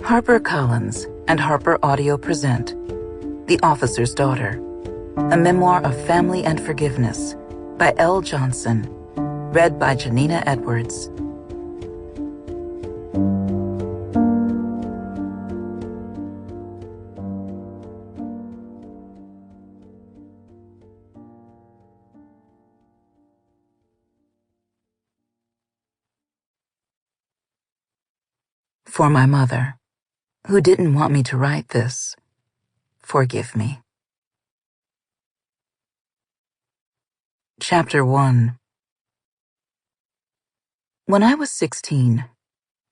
HarperCollins and HarperAudio present The Officer's Daughter, a memoir of family and forgiveness by Elle Johnson, read by Janina Edwards. For my mother, who didn't want me to write this, forgive me. Chapter 1. When I was 16,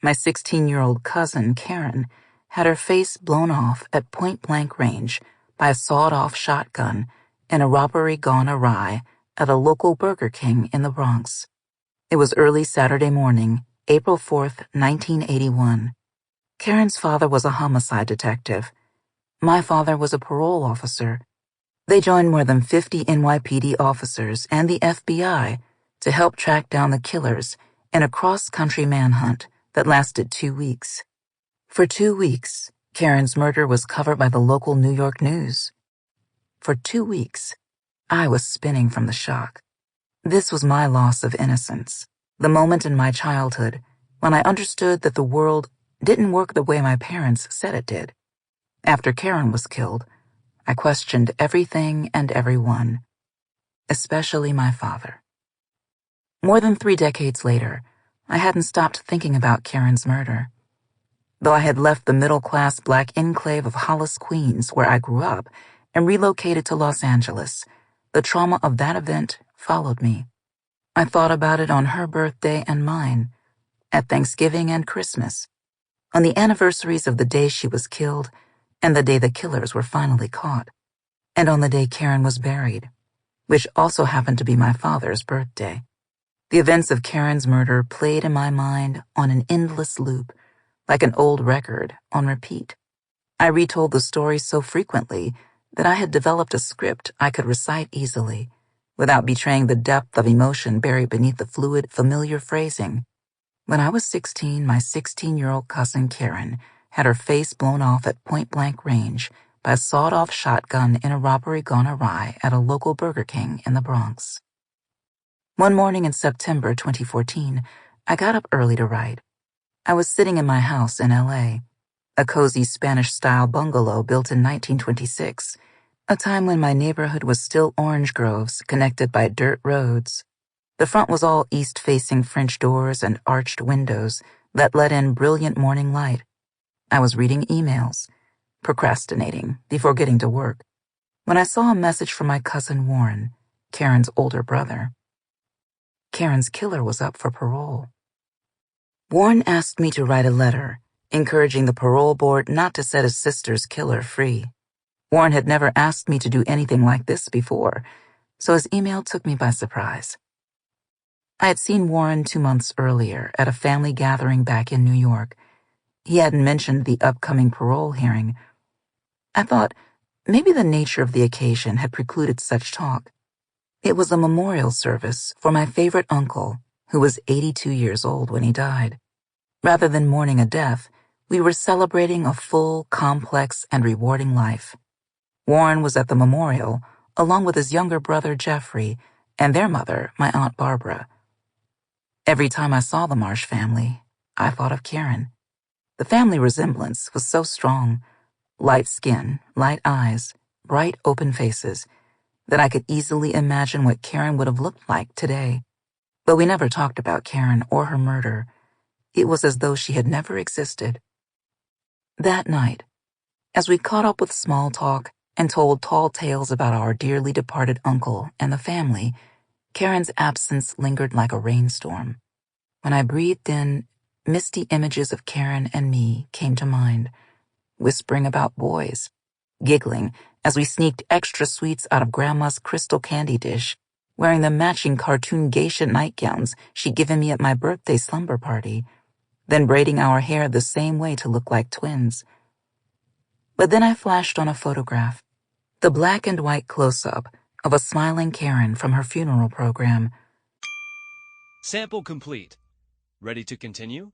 my 16-year-old cousin, Karen, had her face blown off at point-blank range by a sawed-off shotgun in a robbery gone awry at a local Burger King in the Bronx. It was early Saturday morning, April 4th, 1981. Karen's father was a homicide detective. My father was a parole officer. They joined more than 50 NYPD officers and the FBI to help track down the killers in a cross-country manhunt that lasted 2 weeks. For 2 weeks, Karen's murder was covered by the local New York news. For 2 weeks, I was spinning from the shock. This was my loss of innocence, the moment in my childhood when I understood that the world didn't work the way my parents said it did. After Karen was killed, I questioned everything and everyone, especially my father. More than 3 decades later, I hadn't stopped thinking about Karen's murder. Though I had left the middle-class black enclave of Hollis, Queens, where I grew up, and relocated to Los Angeles, the trauma of that event followed me. I thought about it on her birthday and mine, at Thanksgiving and Christmas, on the anniversaries of the day she was killed and the day the killers were finally caught, and on the day Karen was buried, which also happened to be my father's birthday. The events of Karen's murder played in my mind on an endless loop, like an old record on repeat. I retold the story so frequently that I had developed a script I could recite easily, without betraying the depth of emotion buried beneath the fluid, familiar phrasing. When I was 16, my 16-year-old cousin Karen had her face blown off at point-blank range by a sawed-off shotgun in a robbery gone awry at a local Burger King in the Bronx. One morning in September 2014, I got up early to write. I was sitting in my house in LA, a cozy Spanish-style bungalow built in 1926, a time when my neighborhood was still orange groves connected by dirt roads. The front was all east-facing French doors and arched windows that let in brilliant morning light. I was reading emails, procrastinating before getting to work, when I saw a message from my cousin Warren, Karen's older brother. Karen's killer was up for parole. Warren asked me to write a letter, encouraging the parole board not to set his sister's killer free. Warren had never asked me to do anything like this before, so his email took me by surprise. I had seen Warren 2 months earlier at a family gathering back in New York. He hadn't mentioned the upcoming parole hearing. I thought maybe the nature of the occasion had precluded such talk. It was a memorial service for my favorite uncle, who was 82 years old when he died. Rather than mourning a death, we were celebrating a full, complex, and rewarding life. Warren was at the memorial, along with his younger brother Jeffrey and their mother, my Aunt Barbara. Every time I saw the Marsh family, I thought of Karen. The family resemblance was so strong, light skin, light eyes, bright open faces, that I could easily imagine what Karen would have looked like today. But we never talked about Karen or her murder. It was as though she had never existed. That night, as we caught up with small talk and told tall tales about our dearly departed uncle and the family, Karen's absence lingered like a rainstorm. When I breathed in, misty images of Karen and me came to mind, whispering about boys, giggling as we sneaked extra sweets out of Grandma's crystal candy dish, wearing the matching cartoon geisha nightgowns she'd given me at my birthday slumber party, then braiding our hair the same way to look like twins. But then I flashed on a photograph, the black and white close-up of a smiling Karen from her funeral program. Sample complete. Ready to continue?